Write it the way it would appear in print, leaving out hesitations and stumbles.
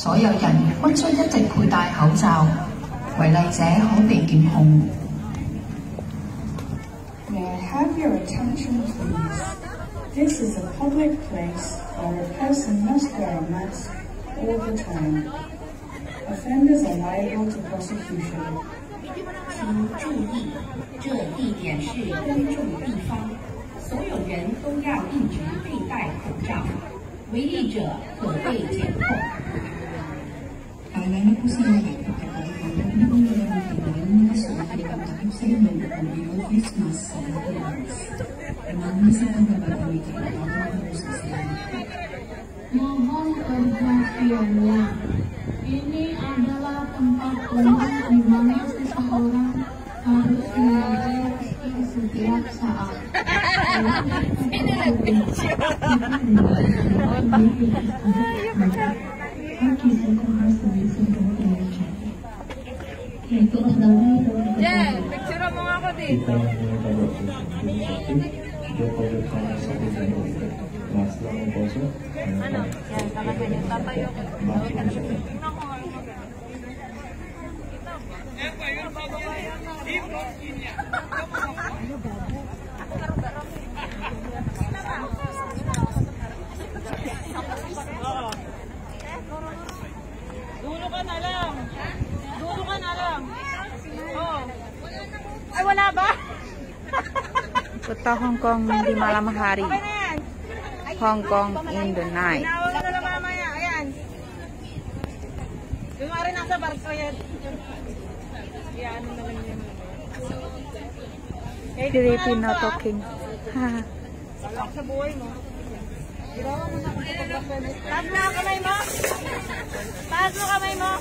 所有人均須一直佩戴口罩，違例者可被檢控。May I have your attention, please? This is a public place where a person must wear a mask all the time. Offenders are liable to prosecution. 请注意，这地点是公众地方，所有人都要一直佩戴口罩，违例者可被检控。Paalala po sa lahat kapag hindi nila magtatagal mga suot ay pagtakip sa iba upang mayroong face mask sa lahat. Maraming sa pagbabagamit ay ipapagawa po sa sila. Mohon perhatiannya, ini adalah tempat umum di mana seseorang harus menjaga jarak setiap saat. Picture mo nga ako dito. Ano? Yan, talaga yan. Tatayo ko. Dulo ka na lang. Dulo ka na lang. Oh. Ay, wala ba? Punta Hong Kong di malam hari. Hong Kong in the night. Nawala na mamaya. Ayan. Yung nga rin nasa barko yan. Ayan, ano na lang yun. Filipino talking. Wala sa buhay mo. Girawa mo na. Taas mo kamay mo. Taas mo kamay mo.